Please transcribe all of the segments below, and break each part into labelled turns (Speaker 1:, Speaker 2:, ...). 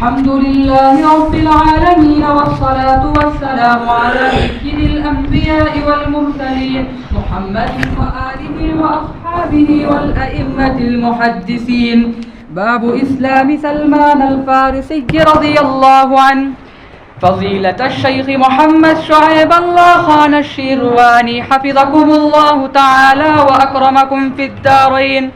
Speaker 1: الحمد لله رب العالمين، والصلاة والسلام على سيد الأنبياء والمرسلين محمد وآله وأصحابه والأئمة المحدثين. باب إسلام سلمان الفارسي رضي الله عنه. فضيلة الشيخ محمد شعيب الله خان الشيرواني حفظكم الله تعالى وأكرمكم في الدارين،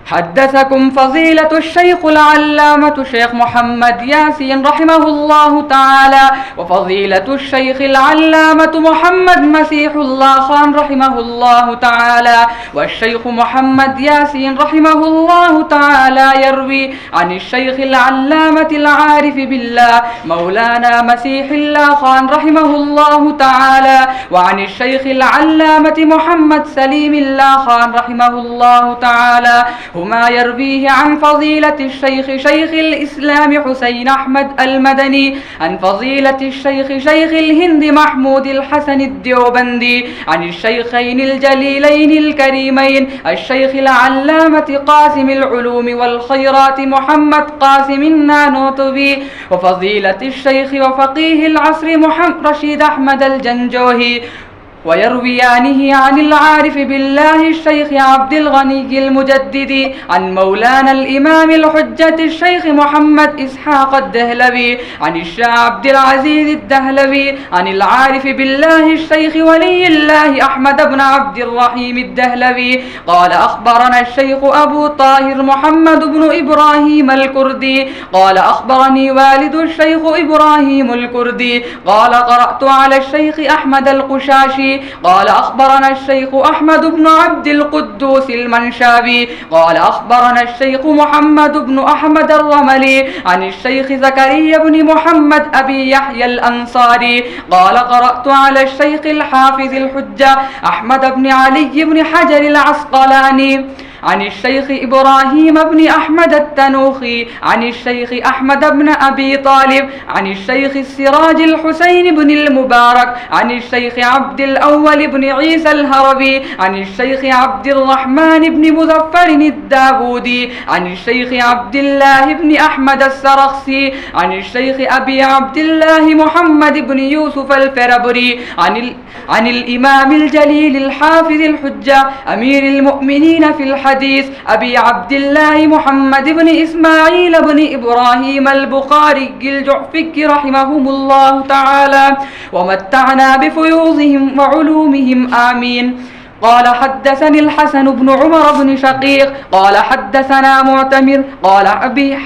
Speaker 1: حدثكم فضيلة الشيخ العلامة شيخ محمد ياسين رحمه الله تعالى، وفضيلة الشيخ العلامة محمد مسيح الله خان رحمه الله تعالى، والشيخ محمد ياسين رحمه الله تعالى يروي عن الشيخ العلامة العارف بالله مولانا مسيح الله خان رحمه الله تعالى، وعن الشيخ العلامة محمد سليم الله خان رحمه الله تعالى هما يرويه عن فضيلة الشيخ شيخ الإسلام حسين أحمد المدني، عن فضيلة الشيخ شيخ الهند محمود الحسن الديوبندي، عن الشيخين الجليلين الكريمين الشيخ العلامة قاسم العلوم والخيرات محمد قاسم النانوتبي، وفضيلة الشيخ وفقيه العصر محمد رشيد أحمد الجنجوهي، ويرويانه عن العارف بالله الشيخ عبد الغني المجددي، عن مولانا الإمام الحجة الشيخ محمد إسحاق الدهلوي، عن الشيخ عبد العزيز الدهلوي، عن العارف بالله الشيخ ولي الله أحمد بن عبد الرحيم الدهلوي قال أخبرنا الشيخ أبو طاهر محمد بن إبراهيم الكردي قال أخبرني والد الشيخ إبراهيم الكردي قال قرأت على الشيخ أحمد القشاشي قال أخبرنا الشيخ أحمد بن عبد القدوس المنشابي قال أخبرنا الشيخ محمد بن أحمد الرملي عن الشيخ زكريا بن محمد أبي يحيى الأنصاري قال قرأت على الشيخ الحافظ الحجة أحمد بن علي بن حجر العسقلاني عن الشيخ إبراهيم بن أحمد التنوخي عن الشيخ أحمد بن أبي طالب عن الشيخ السراج الحسين بن المبارك عن الشيخ عبد الأول بن عيسى الهروي عن الشيخ عبد الرحمن بن مظفر الداودي عن الشيخ عبد الله بن أحمد السرخسي عن الشيخ أبي عبد الله محمد بن يوسف الفربري عن الإمام الجليل الحافظ الحجة أمير المؤمنين في الحديث أبي عبد الله محمد بن إسماعيل بن إبراهيم البخاري الجعفي رحمهم الله تعالى ومتعنا بفيوضهم وعلومهم آمين. قال حدثني الحسن بن عمر بن شقيق قال حدثنا معتمر قال أبي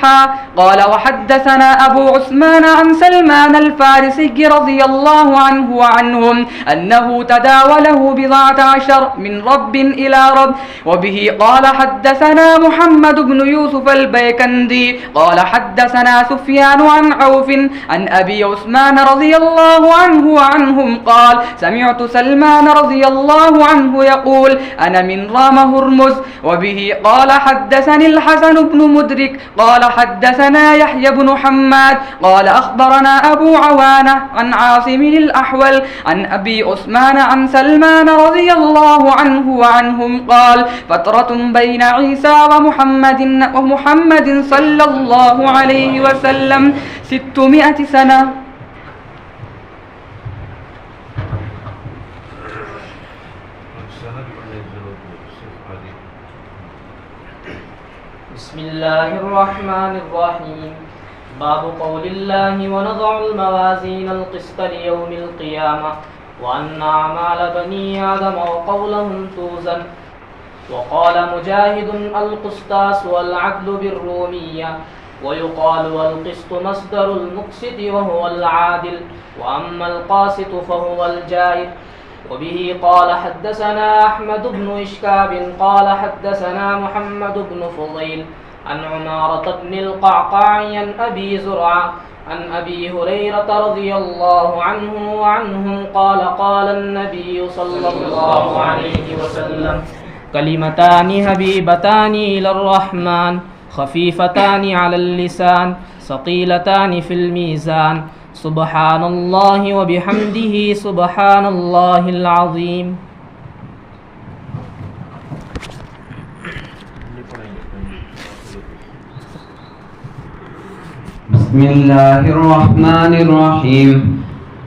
Speaker 1: قال وحدثنا أبو عثمان عن سلمان الفارسي رضي الله عنه وعنهم أنه تداوله 17 من رب إلى رب. وبه قال حدثنا محمد بن يوسف البيكندي قال حدثنا سفيان عن عوف عن أبي عثمان رضي الله عنه وعنهم قال سمعت سلمان رضي الله عنه يقول أنا من رام هرمز. وبه قال حدثني الحسن بن مدرك قال حدثنا يحيى بن حماد قال أخبرنا أبو عوانة عن عاصم الأحول عن أبي عثمان عن سلمان رضي الله عنه وعنهم قال فترة بين عيسى ومحمد صلى الله عليه وسلم 600 سنة.
Speaker 2: بسم الله الرحمن الرحيم. باب قول الله ونضع الموازين القسط ليوم القيامة وأن أعمال بني آدم وقولهم توزن. وقال مجاهد القسطاس والعدل بالرومية، ويقال والقسط مصدر المقسط وهو العادل، وأما القاسط فهو الجائر. وبه قال حدثنا أحمد بن إشكاب قال حدثنا محمد بن فضيل عن عمارة بن القعقاع عن أبي زرعة عن أبي هريرة رضي الله عنه وعنهم قال قال النبي صلى الله عليه وسلم كلمتان حبيبتان إلى الرحمن خفيفتان على اللسان ثقيلتان في الميزان سبحان الله وبحمده سبحان الله العظيم.
Speaker 3: بسم الله الرحمن الرحيم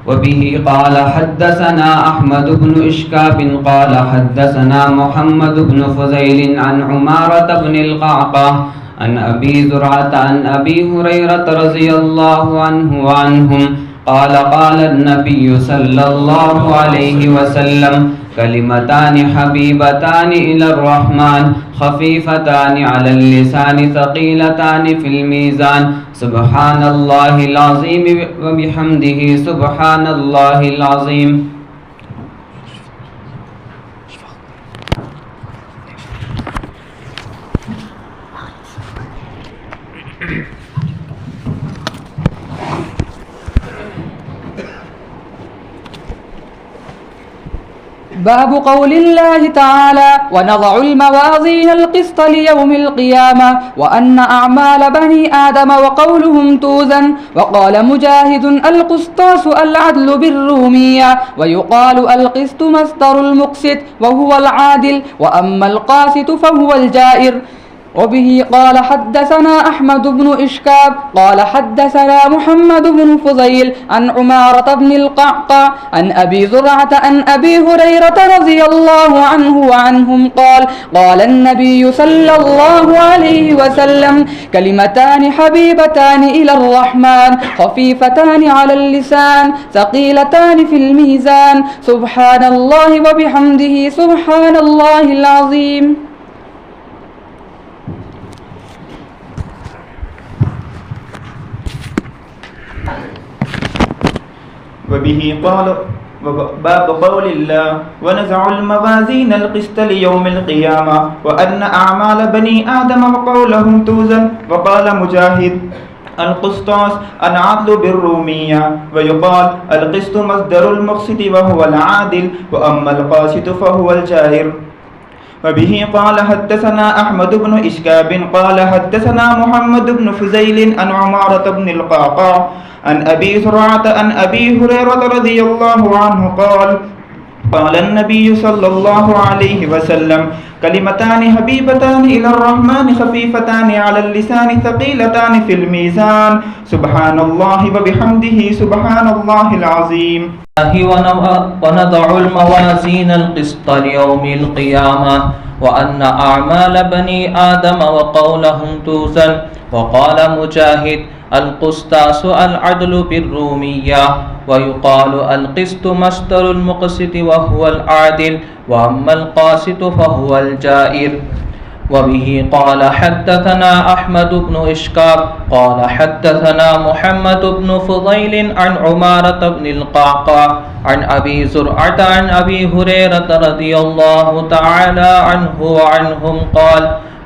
Speaker 3: وبه قال حدثنا أحمد بن إشكاب قال حدثنا محمد بن فضيل عن عمارة بن القعقاع عن أبي زرعة عن أبي هريرة رضي الله عنه وعنهم قال قال النبي صلى الله عليه وسلم كلمتان حبيبتان إلى الرحمن خفيفتان على اللسان ثقيلتان في الميزان سبحان الله العظيم وبحمده سبحان الله العظيم.
Speaker 1: باب قول الله تعالى ونضع الموازين القسط ليوم القيامة وأن أعمال بني آدم وقولهم توزن. وقال مجاهد القسطاس العدل بالرومية ويقال القسط مصدر المقسط وهو العادل وأما القاسط فهو الجائر. وبه قال حدثنا أحمد بن إشكاب قال حدثنا محمد بن فضيل عن عمارة بن القعقاع عن أبي زرعة عن أبي هريرة رضي الله عنه وعنهم قال قال النبي صلى الله عليه وسلم كلمتان حبيبتان إلى الرحمن خفيفتان على اللسان ثقيلتان في الميزان سبحان الله وبحمده سبحان الله العظيم.
Speaker 4: وبه قال باب قول الله ونزع الموازين القسط ليوم القيامة وأن أعمال بني آدم وقولهم توزن. وقال مجاهد القسطاس العدل بالرومية ويقال القسط مصدر المقسط وهو العادل وأما القاسط فهو الجائر. وبه قال حدثنا أحمد بن إشكاب قال حدثنا محمد بن فضيل عن عمارة بن القعقاع عن أبي زرعة عن أبي هريرة رضي الله عنه قال قال النبي صلى الله عليه وسلم كلمتان حبيبتان إلى الرحمن خفيفتان على اللسان ثقيلتان في الميزان سبحان الله وبحمده سبحان الله العظيم.
Speaker 2: ونضع الموازين القسط ليوم القيامة وأن أعمال بني آدم وقولهم توزن. وقال مجاهد القسطاس العدل بالرومية ويقال القسط مصدر المقسط وهو العادل وأما القاسط فهو الجائر. وبه قال حدثنا أحمد بن إشكاب قال حدثنا محمد بن فضيل عن عمارة بن القعقاع عن أبي زرعة عن أبي هريرة رضي الله تعالى عنه وعنهم قال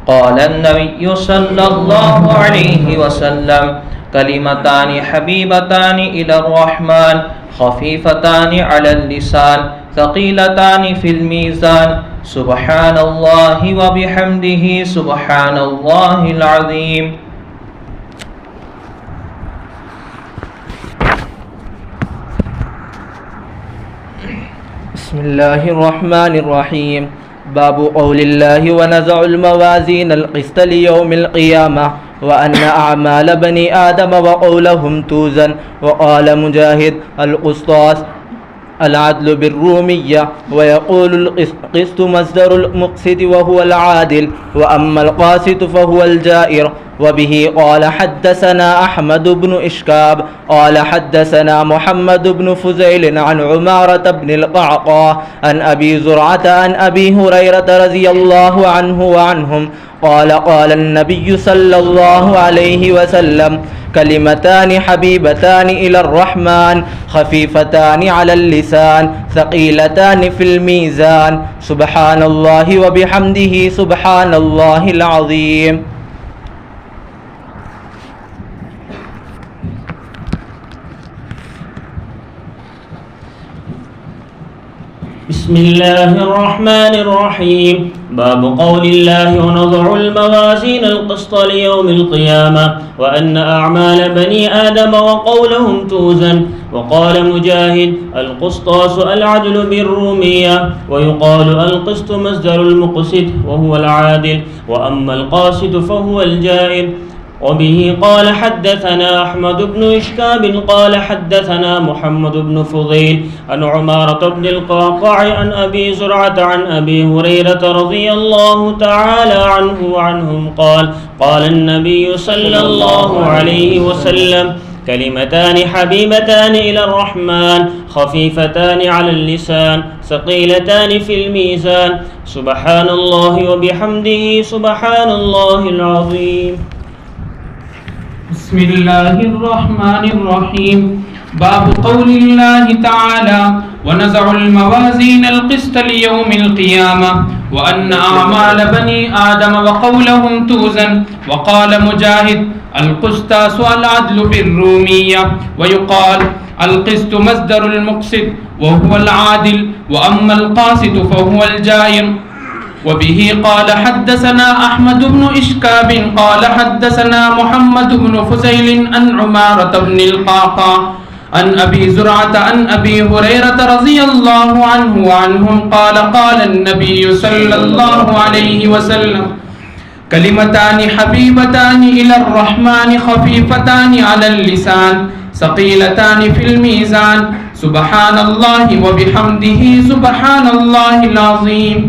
Speaker 2: قال النبي صلى الله عليه وسلم كلمتان حبيبتان إلى الرحمن خفيفتان على اللسان ثقيلتان في الميزان سبحان الله وبحمده سبحان الله العظيم.
Speaker 5: بسم الله الرحمن الرحيم. باب قول الله ونزع الموازين القسط ليوم القيامة وأن أعمال بني آدم وقولهم توزن. وقال مجاهد القسطاس العدل بالرومية ويقول القسط مصدر المقسط وهو العادل وأما القاسط فهو الجائر. وبه قال حدثنا أحمد بن إشكاب قال حدثنا محمد بن فضيل عن عمارة بن القعقاع عن أبي زرعة عن أبي هريرة رضي الله عنه وعنهم قال قال النبي صلى الله عليه وسلم كلمتان حبيبتان إلى الرحمن خفيفتان على اللسان ثقيلتان في الميزان سبحان الله وبحمده سبحان الله العظيم.
Speaker 6: بسم الله الرحمن الرحيم باب قول الله ونضع الموازين القسط ليوم القيامة وأن أعمال بني آدم وقولهم توزن وقال مجاهد القسطاس العدل بالرومية ويقال القسط مصدر المقسط وهو العادل وأما القاسط فهو الجائر وبه قال حدثنا أحمد بن إشكاب قال حدثنا محمد بن فضيل عن عمارة بن القعقاع عن أبي زرعة عن أبي هريرة رضي الله تعالى عنه وعنهم قال النبي صلى الله عليه وسلم كلمتان حبيبتان إلى الرحمن خفيفتان على اللسان ثقيلتان في الميزان سبحان الله وبحمده سبحان الله العظيم.
Speaker 3: بسم الله الرحمن الرحيم باب قول الله تعالى ونزع الموازين القسط ليوم القيامة وأن أعمال بني آدم وقولهم توزن وقال مجاهد القسطاس العدل بالرومية ويقال القسط مصدر المقسط وهو العادل وأما القاسط فهو الجائر وبه قال حدثنا أحمد بن إشكاب قال حدثنا محمد بن فزيل عن عمارة بن القعقاع عن أبي زرعة عن أبي هريرة رضي الله عنه وعنهم قال النبي صلى الله عليه وسلم كلمتان حبيبتان إلى الرحمن خفيفتان على اللسان ثقيلتان في الميزان سبحان الله وبحمده سبحان الله العظيم.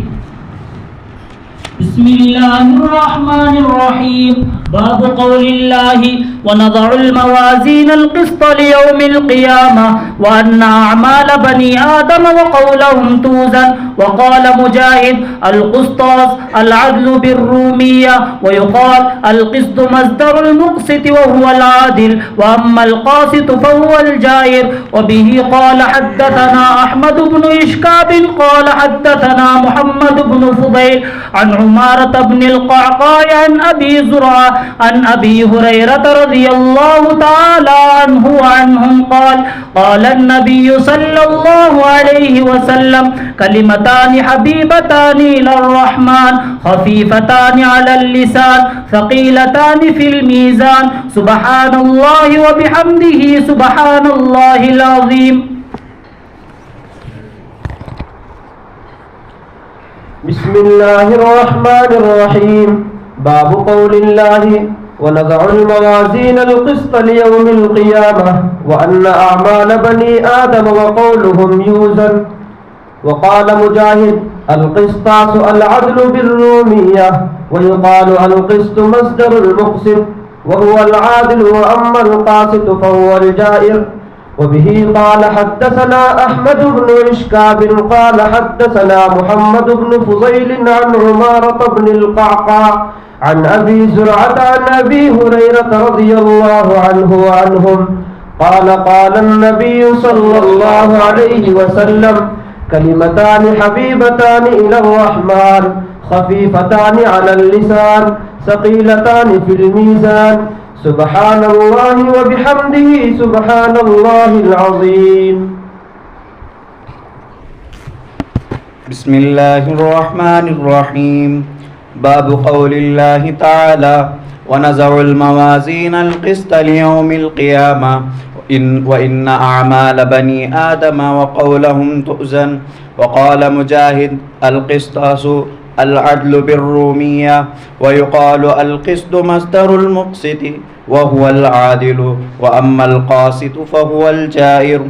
Speaker 7: بسم الله الرحمن الرحيم باب قول الله ونضع الموازين القسط ليوم القيامة وأن أعمال بني آدم وقولهم توزن وقال مجاهد القسطاس العدل بالرومية ويقال القسط مصدر المقسط وهو العادل وأما القاسط فهو الجائر وبه قال حدثنا أحمد بن إشكاب قال حدثنا محمد بن فضيل عن عمارة بن القعقاع عن أبي زرعة عن أبي هريرة رضي الله تعالى عنه وعنهم قال النبي صلى الله عليه وسلم كلمتان حبيبتان إلى الرحمن خفيفتان على اللسان ثقيلتان في الميزان سبحان الله وبحمده سبحان الله العظيم.
Speaker 8: بسم الله الرحمن الرحيم باب قول الله ونضع الموازين القسط ليوم القيامة وأن أعمال بني آدم وقولهم يوزن وقال مجاهد القسطاس العدل بالرومية ويقال القسط مصدر المقسط وهو العادل وأما القاسط فهو الجائر وبه قال حدثنا أحمد بن إشكاب قال حدثنا محمد بن فضيل عن عمارة بن القعقاع عن أبي زرعة عن أبي هريرة رضي الله عنه وعنهم قال النبي صلى الله عليه وسلم كلمتان حبيبتان إلى الرحمن خفيفتان على اللسان ثقيلتان في الميزان سبحان الله وبحمده سبحان الله العظيم.
Speaker 9: بسم الله الرحمن الرحيم باب قول الله تعالى ونزع الموازين القسط ليوم القيامة وإن أعمال بني آدم وقولهم تؤزن وقال مجاهد القسطاس العدل بالرومية ويقال القسط مصدر المقسط وهو العادل وأما القاسط فهو الجائر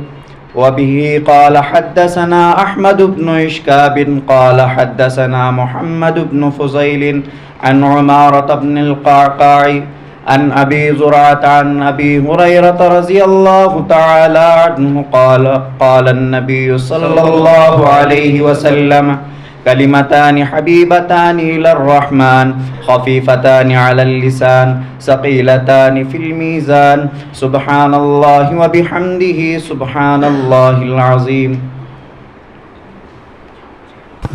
Speaker 9: وبه قال حدثنا أحمد بن إشكاب قال حدثنا محمد بن فضيل عن عمارة بن القعقاع عن أبي زرعة عن أبي هريرة رضي الله تعالى عنه قال النبي صلى الله عليه وسلم كلمتان حبيبتان إلى الرحمن خفيفتان على اللسان ثقيلتان في الميزان سبحان الله وبحمده سبحان الله العظيم.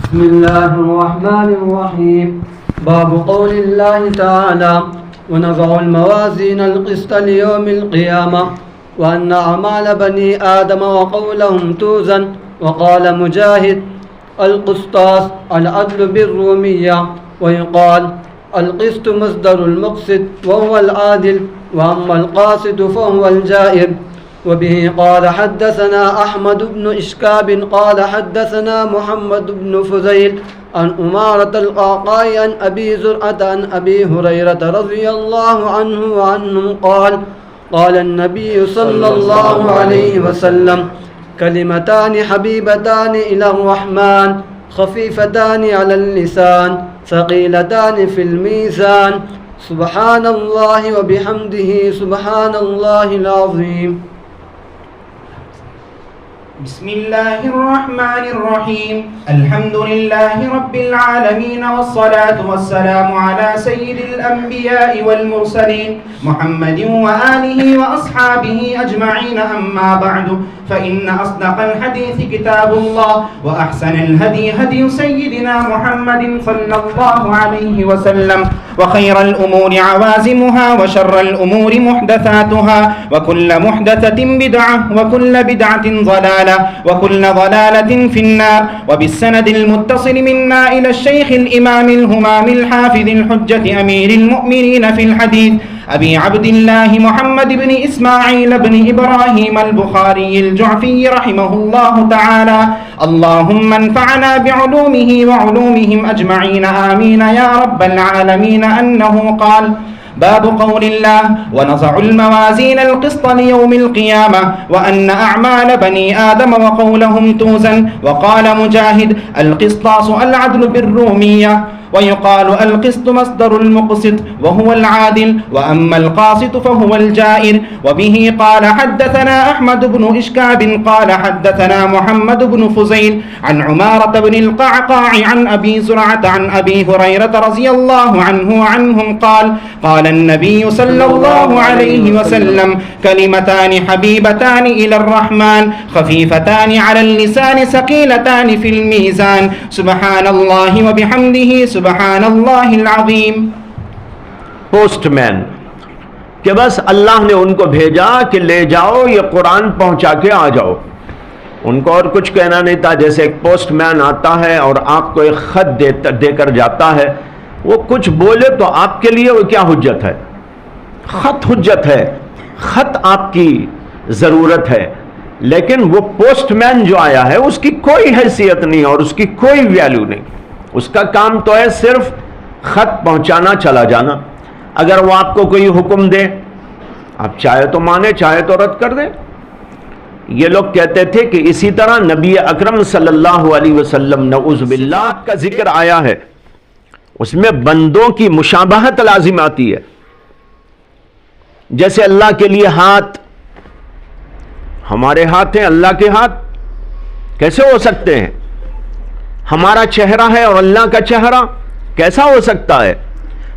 Speaker 10: بسم الله الرحمن الرحيم باب قول الله تعالى ونضع الموازين القسط ليوم القيامة وأن أعمال بني آدم وقولهم توزن وقال مجاهد القسطاس العدل بالرومية. ويقال القسط مصدر المقسط وهو العادل، وأما القاسط فهو الجائر. وبه قال حدثنا أحمد بن إشكاب قال حدثنا محمد بن فضيل عن أمارة القعقاع عن أبي زرعة عن أبي هريرة رضي الله عنه وعنهم قال قال النبي صلى الله عليه وسلم كلمتان حبيبتان إلى الرحمن خفيفتان على اللسان ثقيلتان في الميزان سبحان الله وبحمده سبحان الله العظيم.
Speaker 4: بسم الله الرحمن الرحيم. الحمد لله رب العالمين، والصلاة والسلام على سيد الأنبياء والمرسلين محمد وآله وأصحابه أجمعين. أما بعد، فإن أصدق الحديث كتاب الله، وأحسن الهدي هدي سيدنا محمد صلى الله عليه وسلم، وخير الأمور عوازمها، وشر الأمور محدثاتها، وكل محدثة بدعة، وكل بدعة ضلالة، وكل ضلالة في النار. وبالسند المتصل منا إلى الشيخ الإمام الهمام الحافظ الحجة أمير المؤمنين في الحديث أبي عبد الله محمد بن إسماعيل بن إبراهيم البخاري الجعفي رحمه الله تعالى. اللهم انفعنا بعلومه وعلومهم أجمعين آمين يا رب العالمين. أنه قال: باب قول الله: ونضع الموازين القسط ليوم القيامة وأن أعمال بني آدم وقولهم توزن. وقال مجاهد: القسطاس العدل بالرومية. ويقال القسط مصدر المقسط وهو العادل، وأما القاسط فهو الجائر. وبه قال حدثنا أحمد بن إشكاب قال حدثنا محمد بن فضيل عن عمارة بن القعقاع عن أبي زرعة عن أبي هريرة رضي الله عنه وعنهم قال: قال النبي صلى الله عليه وسلم: كلمتان حبيبتان إلى الرحمن خفيفتان على اللسان ثقيلتان في الميزان سبحان الله وبحمده سبحان اللہ العظیم.
Speaker 11: پوسٹ مین کہ بس اللہ نے ان کو بھیجا کہ لے جاؤ یہ قرآن پہنچا کے آ جاؤ. ان کو اور کچھ کہنا نہیں تھا. جیسے ایک پوسٹ مین آتا ہے اور آپ کو ایک خط دے کر جاتا ہے، وہ کچھ بولے تو آپ کے لیے وہ کیا حجت ہے؟ خط حجت ہے، خط آپ کی ضرورت ہے. لیکن وہ پوسٹ مین جو آیا ہے اس کی کوئی حیثیت نہیں اور اس کی کوئی ویلیو نہیں. اس کا کام تو ہے صرف خط پہنچانا، چلا جانا. اگر وہ آپ کو کوئی حکم دے، آپ چاہے تو مانے چاہے تو رد کر دیں. یہ لوگ کہتے تھے کہ اسی طرح نبی اکرم صلی اللہ علیہ وسلم نعوذ باللہ کا ذکر آیا ہے، اس میں بندوں کی مشابہت لازم آتی ہے. جیسے اللہ کے لیے ہاتھ، ہمارے ہاتھ ہیں، اللہ کے ہاتھ کیسے ہو سکتے ہیں؟ ہمارا چہرہ ہے اور اللہ کا چہرہ کیسا ہو سکتا ہے؟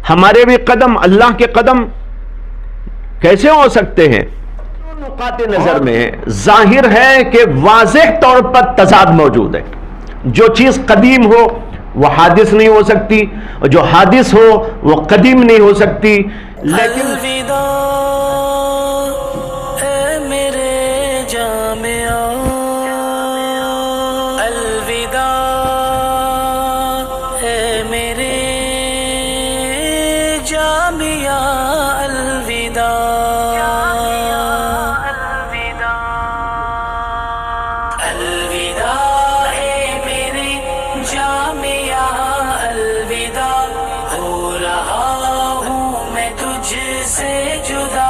Speaker 11: ہمارے بھی قدم اللہ کے قدم کیسے ہو سکتے ہیں؟ نقاط نظر میں ظاہر ہے کہ واضح طور پر تضاد موجود ہے. جو چیز قدیم ہو وہ حادث نہیں ہو سکتی، اور جو حادث ہو وہ قدیم نہیں ہو سکتی. لیکن
Speaker 12: سے جدا